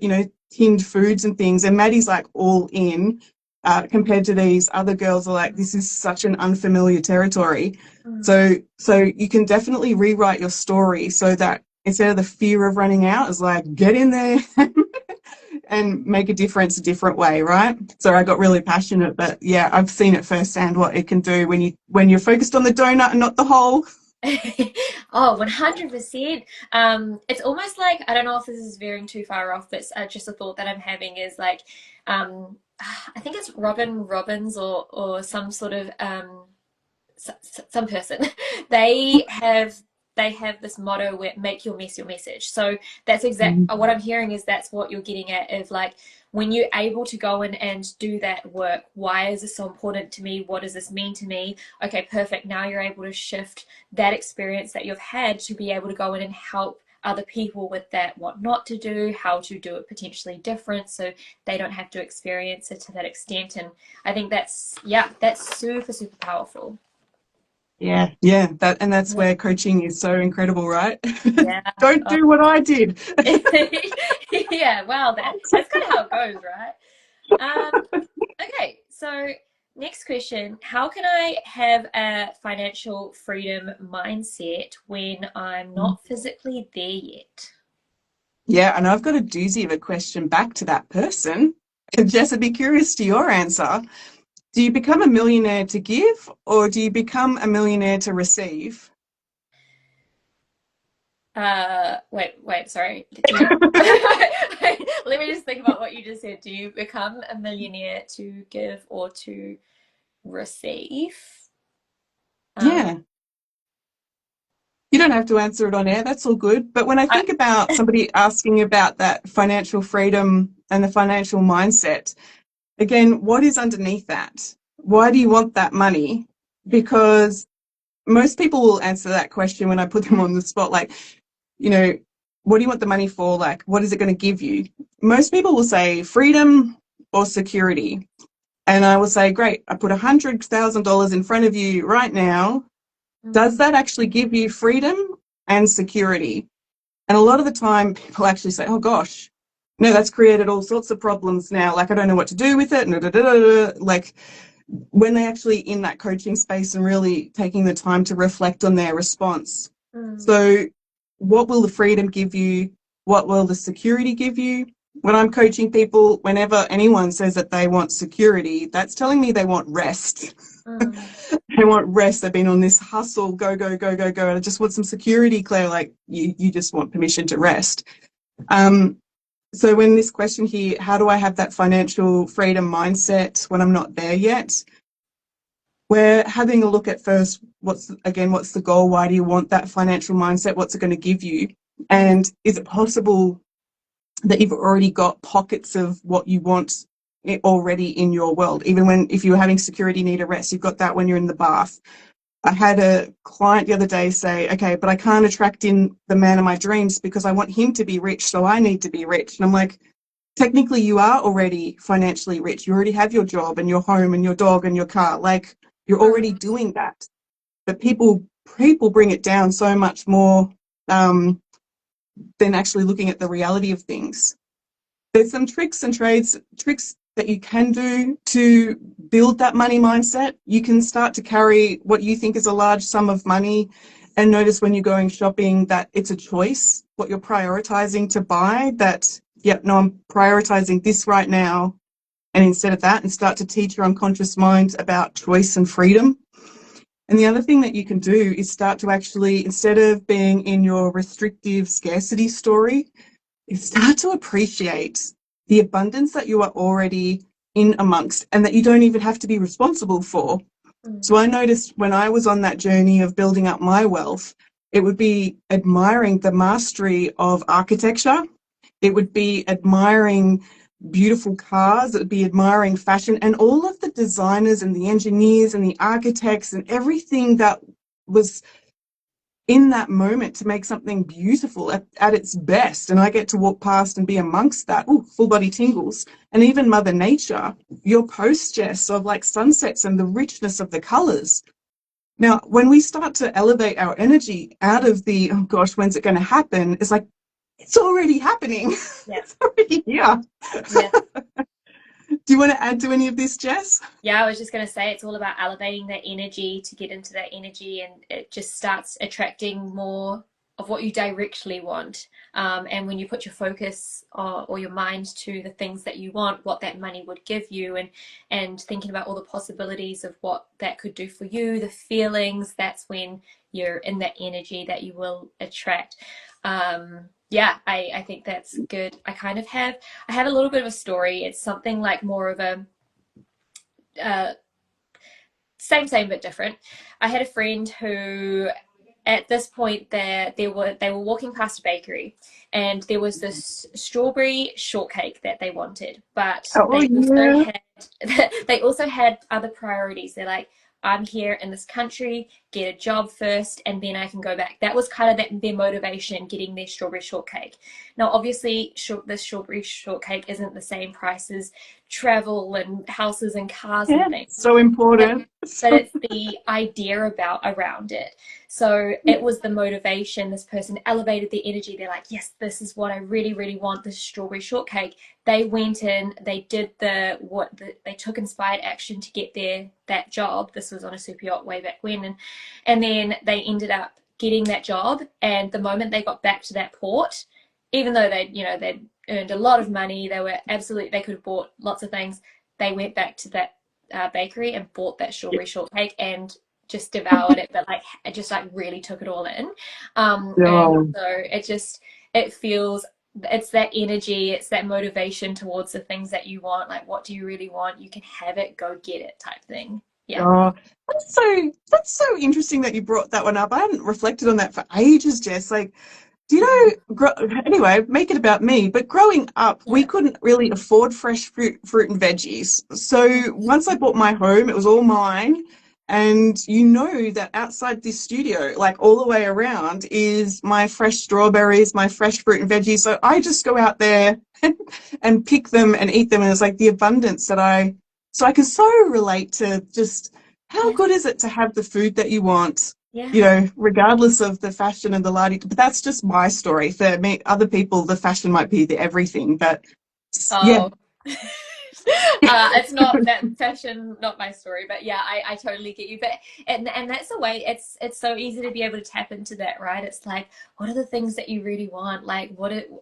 tinned foods and things. And Maddie's like all in, compared to these other girls are like, this is such an unfamiliar territory. So you can definitely rewrite your story so that instead of the fear of running out, is like, get in there and make a difference a different way, right? So I got really passionate, but yeah, I've seen it firsthand what it can do when you're focused on the donut and not the hole. Oh, 100%. It's almost like, I don't know if this is veering too far off, but just a thought that I'm having is like, um, I think it's Robin Robbins, or some sort of some person. They have this motto where, make your mess your message. So that's what I'm hearing, is that's what you're getting at, of like, when you're able to go in and do that work, why is this so important to me? What does this mean to me? Okay, perfect. Now you're able to shift that experience that you've had to be able to go in and help other people with that, what not to do, how to do it potentially different, so they don't have to experience it to that extent. And I think that's super, super powerful. Yeah, that's where coaching is so incredible, right? Yeah. Don't do what I did. Yeah, well, that's kind of how it goes, right? Okay, so next question. How can I have a financial freedom mindset when I'm not physically there yet? Yeah, and I've got a doozy of a question back to that person. And Jess, I'd be curious to your answer. Do you become a millionaire to give, or do you become a millionaire to receive? Wait, sorry. Do you, let me just think about what you just said. Do you become a millionaire to give or to receive? Um, Yeah, you don't have to answer it on air. That's all good. But when I I, think about somebody asking about that financial freedom and the financial mindset, again, what is underneath that? Why do you want that money? Because most people will answer that question when I put them on the spot, like, you know, what do you want the money for? Like, what is it going to give you? Most people will say freedom or security. And I will say, great, I put $100,000 in front of you right now. Does that actually give you freedom and security? And a lot of the time people actually say, oh gosh, no, that's created all sorts of problems now. Like, I don't know what to do with it. Like, when they actually in that coaching space and really taking the time to reflect on their response. So what will the freedom give you? What will the security give you? When I'm coaching people, whenever anyone says that they want security, that's telling me they want rest. They want rest. They've been on this hustle, go, go, go, go, go. And I just want some security, Claire. Like, you just want permission to rest. So when this question here, how do I have that financial freedom mindset when I'm not there yet? we're having a look at first what's the goal? Why do you want that financial mindset? What's it going to give you? And is it possible that you've already got pockets of what you want already in your world? Even when, if you're having security need a rest, you've got that when you're in the bath. I had a client the other day say, okay, but I can't attract in the man of my dreams because I want him to be rich, so I need to be rich. And I'm like, technically you are already financially rich. You already have your job and your home and your dog and your car. Like, you're already doing that. But people bring it down so much more than actually looking at the reality of things. There's some tricks that you can do to build that money mindset. You can start to carry what you think is a large sum of money and notice when you're going shopping that it's a choice, what you're prioritizing to buy, that, yep, no, I'm prioritizing this right now. And instead of that, and start to teach your unconscious mind about choice and freedom. And the other thing that you can do is start to actually, instead of being in your restrictive scarcity story, is start to appreciate the abundance that you are already in amongst and that you don't even have to be responsible for. So I noticed when I was on that journey of building up my wealth, it would be admiring the mastery of architecture. It would be admiring beautiful cars. It would be admiring fashion and all of the designers and the engineers and the architects and everything that was in that moment to make something beautiful at its best. And I get to walk past and be amongst that. Ooh, full body tingles. And even Mother Nature, your post, Jess, of like sunsets and the richness of the colors. Now, when we start to elevate our energy out of the, oh gosh, when's it going to happen? It's like, it's already happening. Yeah. It's already here. Yeah. Do you want to add to any of this, Jess? Yeah, I was just going to say it's all about elevating that energy to get into that energy, and it just starts attracting more of what you directly want. And when you put your focus or your mind to the things that you want, what that money would give you, and thinking about all the possibilities of what that could do for you, the feelings, that's when you're in that energy that you will attract. Yeah, I think that's good. I have a little bit of a story. It's something like more of a same but different. I had a friend who at this point they were walking past a bakery and there was this strawberry shortcake that they wanted, but Oh, yeah. they also had other priorities. They're like, I'm here in this country, get a job first, and then I can go back. That was kind of their motivation, getting their strawberry shortcake. Now, obviously, this strawberry shortcake isn't the same price as travel and houses and cars Yeah, and things. so important. But it's the idea around it. So it was the motivation. This person elevated the energy. They're like, yes, this is what I really, really want, this strawberry shortcake. They went in, they did they took inspired action to get that job. This was on a super yacht way back when, and then they ended up getting that job. And the moment they got back to that port, even though they'd earned a lot of money, they could have bought lots of things. They went back to that bakery and bought that strawberry shortcake and just devoured it, but it just really took it all in. And so it's that energy, it's that motivation towards the things that you want. Like, what do you really want? You can have it, go get it, type thing. Yeah. Oh, that's so interesting that you brought that one up. I hadn't reflected on that for ages, Jess. Like, do you know, anyway, make it about me, but growing up, we couldn't really afford fresh fruit and veggies. So once I bought my home, it was all mine. And you know that outside this studio, like all the way around, is my fresh strawberries, my fresh fruit and veggies. So I just go out there and pick them and eat them. And it's like the abundance so I can so relate to just how good is it to have the food that you want, regardless of the fashion and the lighting. But that's just my story. For me, other people, the fashion might be the everything, but yeah. It's not that fashion, not my story, but yeah, I totally get you. But and that's the way. It's so easy to be able to tap into that, right? It's like, what are the things that you really want? Like,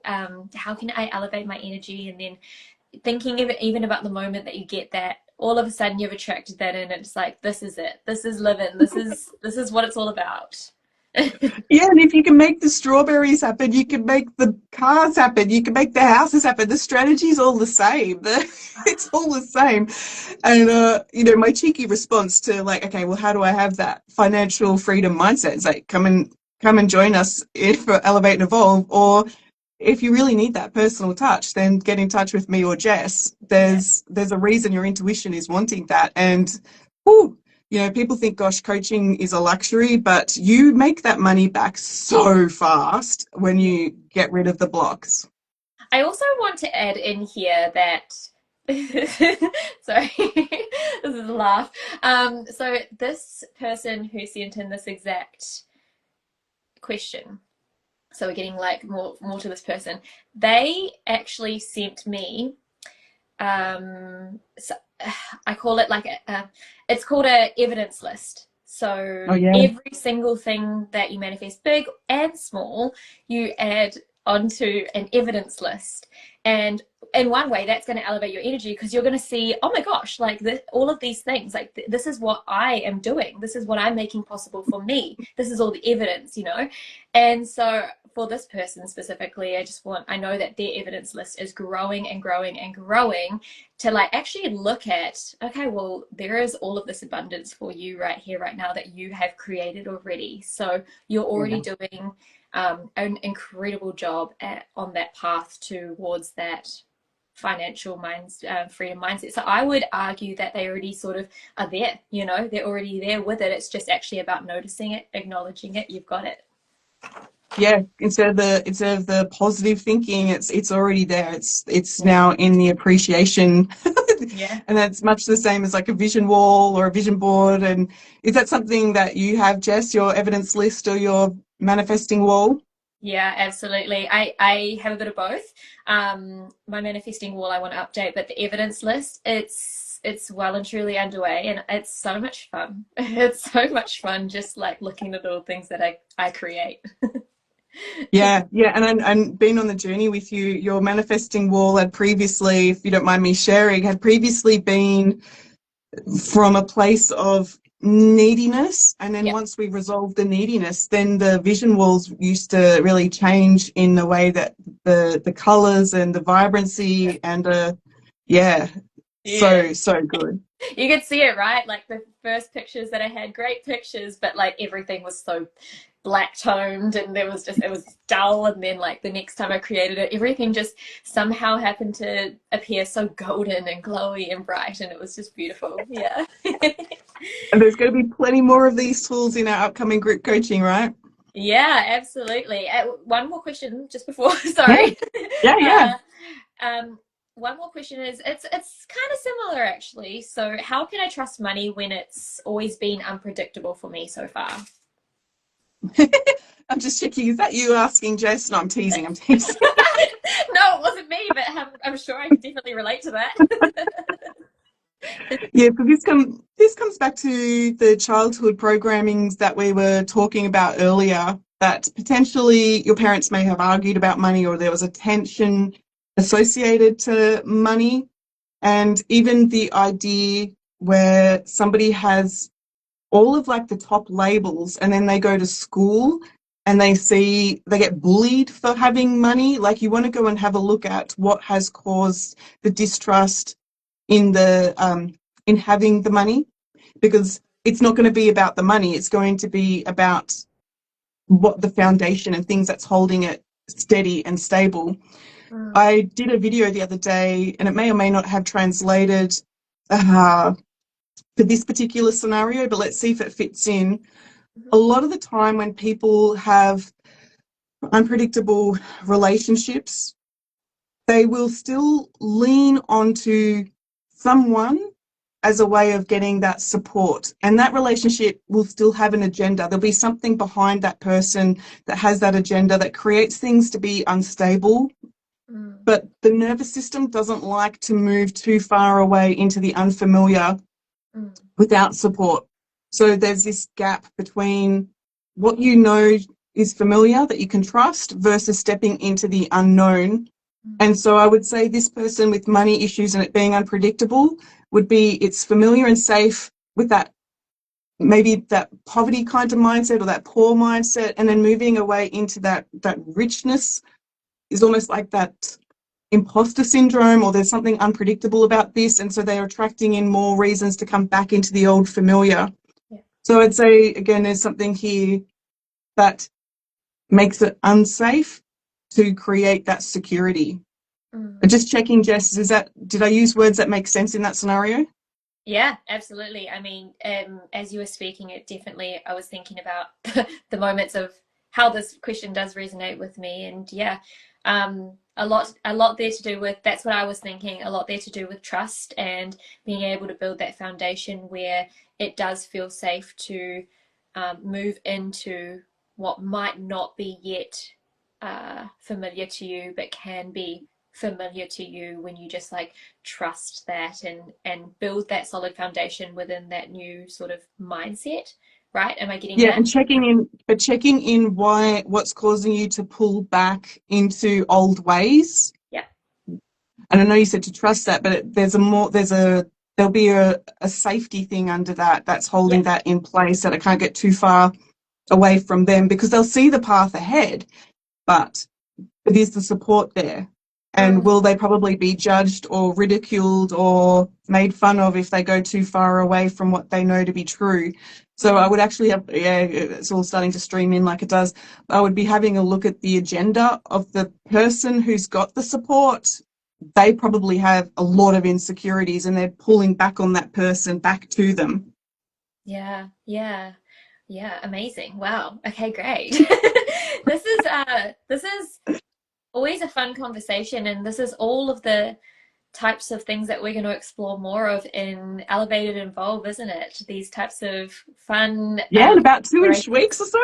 how can I elevate my energy? And then thinking of it, even about the moment that you get that, all of a sudden you've attracted that in. It's like, this is it. This is living. This is what it's all about. Yeah, and if you can make the strawberries happen, you can make the cars happen, you can make the houses happen. The strategy's all the same. It's all the same. And, my cheeky response to like, okay, well, how do I have that financial freedom mindset? It's like, come and join us for Elevate and Evolve. Or if you really need that personal touch, then get in touch with me or Jess. Yeah. There's a reason your intuition is wanting that. And, whew, people think, gosh, coaching is a luxury, but you make that money back so fast when you get rid of the blocks. I also want to add in here that sorry, this is a laugh. So this person who sent in this exact question, so we're getting like more to this person. They actually sent me so, I call it like it's called a evidence list. So Oh, yeah. every single thing that you manifest, big and small, you add onto an evidence list. And in one way, that's going to elevate your energy because you're going to see, oh my gosh, like all of these things, like this is what I am doing. This is what I'm making possible for me. This is all the evidence, And so for this person specifically, I know that their evidence list is growing and growing and growing to like actually look at, okay, well, there is all of this abundance for you right here, right now that you have created already. So you're already doing an incredible job on that path towards that financial freedom mindset. So I would argue that they already sort of are there, they're already there with it. It's just actually about noticing it, acknowledging it. You've got it. Yeah, instead of the positive thinking, it's already there. It's now in the appreciation. Yeah. And that's much the same as like a vision wall or a vision board. And is that something that you have, Jess, your evidence list or your manifesting wall? Yeah, absolutely. I have a bit of both. My manifesting wall I want to update, but the evidence list, it's well and truly underway, and it's so much fun. It's so much fun just like looking at all the things that I create. Yeah, and being on the journey with you, your manifesting wall had previously, if you don't mind me sharing, had previously been from a place of neediness, and then Yeah. once we resolved the neediness, then the vision walls used to really change in the way that the colors and the vibrancy and yeah, Yeah. so good. You could see it, right? Like the first pictures that I had, great pictures, but like everything was so black toned and it was dull. And then like the next time I created it, everything just somehow happened to appear so golden and glowy and bright. And it was just beautiful. Yeah. And there's going to be plenty more of these tools in our upcoming group coaching, right? Yeah, absolutely. One more question just before, Yeah, sorry. yeah. Um, one more question is it's kind of similar actually. So how can I trust money when it's always been unpredictable for me so far? I'm just checking. Is that you asking, Jess? No, I'm teasing. I'm teasing. No, it wasn't me, but I'm sure I can definitely relate to that. Yeah, but this comes back to the childhood programmings that we were talking about earlier, that potentially your parents may have argued about money or there was a tension associated to money. And even the idea where somebody has all of like the top labels and then they go to school and they get bullied for having money. Like, you want to go and have a look at what has caused the distrust in having the money, because it's not going to be about the money. It's going to be about what the foundation and things that's holding it steady and stable. I did a video the other day, and it may or may not have translated for this particular scenario, but let's see if it fits in. A lot of the time when people have unpredictable relationships, they will still lean onto someone as a way of getting that support. And that relationship will still have an agenda. There'll be something behind that person that has that agenda that creates things to be unstable. But the nervous system doesn't like to move too far away into the unfamiliar without support. So there's this gap between what you know is familiar that you can trust versus stepping into the unknown. And so I would say this person with money issues and it being unpredictable would be, it's familiar and safe with that maybe that poverty kind of mindset or that poor mindset, and then moving away into that richness is almost like that imposter syndrome, or there's something unpredictable about this, and so they're attracting in more reasons to come back into the old familiar. Yeah. So I'd say again, there's something here that makes it unsafe to create that security. Just checking, Jess, did I use words that make sense in that scenario? Yeah, absolutely. I mean, as you were speaking, it definitely, I was thinking about the moments of how this question does resonate with me. And yeah, a lot there to do with, that's what I was thinking, a lot there to do with trust and being able to build that foundation where it does feel safe to move into what might not be yet familiar to you, but can be familiar to you when you just like trust that and build that solid foundation within that new sort of mindset, right? Am I getting Yeah, that? and checking in what's causing you to pull back into old ways. Yeah. And I know you said to trust that, but there'll be a safety thing under that's Yeah. holding that in place, that it can't get too far away from them, because they'll see the path ahead, but is the support there? And Mm, will they probably be judged or ridiculed or made fun of if they go too far away from what they know to be true? So I would actually have, yeah, it's all starting to stream in like it does. I would be having a look at the agenda of the person who's got the support. They probably have a lot of insecurities and they're pulling back on that person back to them. yeah, yeah, yeah, amazing. Wow. Okay, great. This is always a fun conversation, and this is all of the types of things that we're going to explore more of in Elevated Involve, isn't it? These types of fun Yeah, in about 2-ish explorations. weeks or so.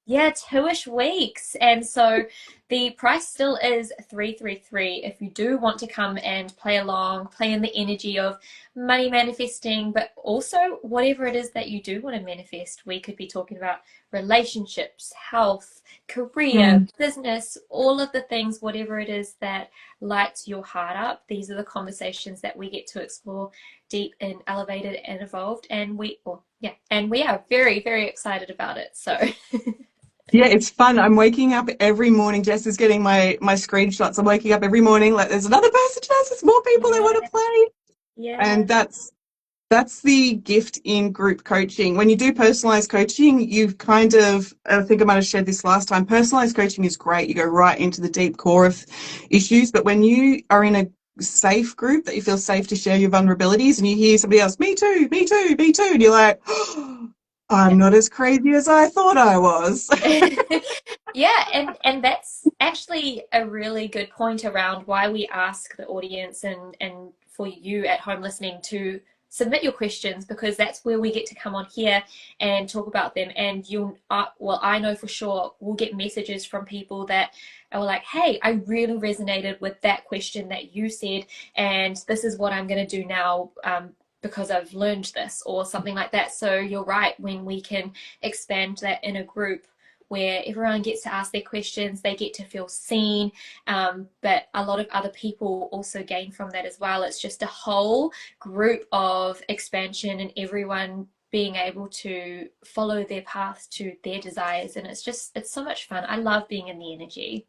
Yeah, 2-ish weeks. And so the price still is 333 if you do want to come and play along, play in the energy of money manifesting, but also whatever it is that you do want to manifest. We could be talking about relationships, health, career, Mm. business, all of the things, whatever it is that lights your heart up. These are the conversations that we get to explore deep in Elevated and Evolved. And we are very, very excited about it. So Yeah, it's fun. I'm waking up every morning. Jess is getting my screenshots. I'm waking up every morning like there's another person, Jess. There's more people that want yeah, to play. yeah, And that's the gift in group coaching. When you do personalized coaching, you've kind of, I think I might have shared this last time, personalized coaching is great. You go right into the deep core of issues. But when you are in a safe group that you feel safe to share your vulnerabilities and you hear somebody else, me too, me too, me too, and you're like, oh, yeah. I'm not as crazy as I thought I was. Yeah, and that's actually a really good point around why we ask the audience and for you at home listening to submit your questions, because that's where we get to come on here and talk about them. And well, I know for sure we'll get messages from people that are like, hey, I really resonated with that question that you said, and this is what I'm going to do now, because I've learned this, or something like that. So you're right, when we can expand that in a group where everyone gets to ask their questions, they get to feel seen, but a lot of other people also gain from that as well. It's just a whole group of expansion and everyone being able to follow their path to their desires, and it's so much fun. I love being in the energy.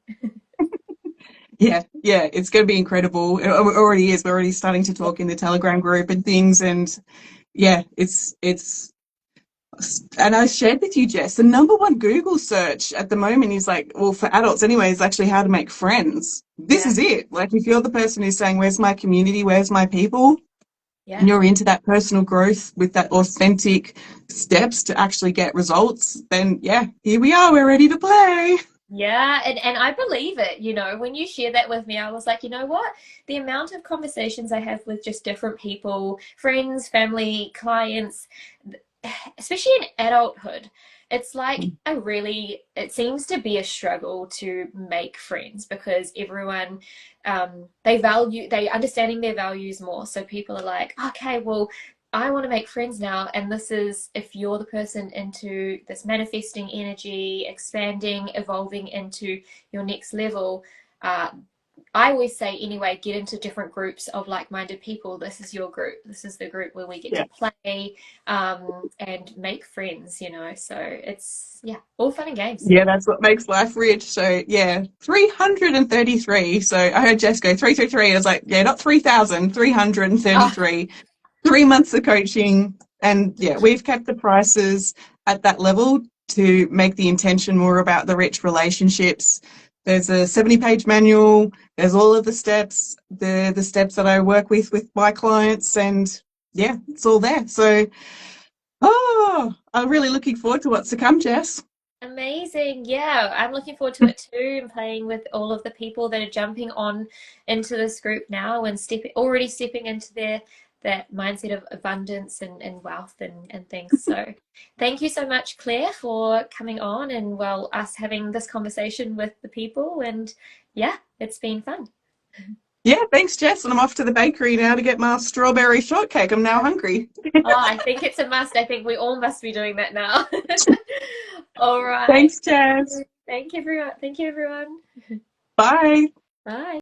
Yeah, it's going to be incredible. It already is. We're already starting to Yeah, talk in the Telegram group and things, and yeah, it's. And I shared with you, Jess, the number one Google search at the moment is like, well, for adults anyway, is actually how to make friends. This yeah, is it. Like, if you're the person who's saying, where's my community? Where's my people? And yeah. you're into that personal growth with that authentic steps to actually get results, then yeah, here we are. We're ready to play. Yeah, and I believe it. When you shared that with me, I was like, you know what? The amount of conversations I have with just different people, friends, family, clients, especially in adulthood, it's like it seems to be a struggle to make friends, because everyone, they understanding their values more. So people are like, okay, well, I want to make friends now. And this is, if you're the person into this manifesting energy, expanding, evolving into your next level, uh, I always say anyway, get into different groups of like-minded people. This is your group. This is the group where we get Yeah. to play and make friends, you know. So it's, yeah, all fun and games. Yeah, that's what makes life rich. So yeah, 333. So I heard Jess go 333. I was like, yeah, not 3,000, Oh, 333. 3 months of coaching. And yeah, we've kept the prices at that level to make the intention more about the rich relationships. There's a 70-page manual. There's all of the steps, the steps that I work with my clients, and yeah, it's all there. So, oh, I'm really looking forward to what's to come, Jess. amazing. Yeah, I'm looking forward to it too, and playing with all of the people that are jumping on into this group now and already stepping into their that mindset of abundance and wealth and things. So thank you so much, Claire, for coming on and well, us having this conversation with the people. And yeah, it's been fun. Yeah, thanks, Jess. And I'm off to the bakery now to get my strawberry shortcake. I'm now hungry. Oh, I think it's a must. I think we all must be doing that now. All right. Thanks, Jess. Thank you, everyone. Thank you, everyone. Bye. Bye.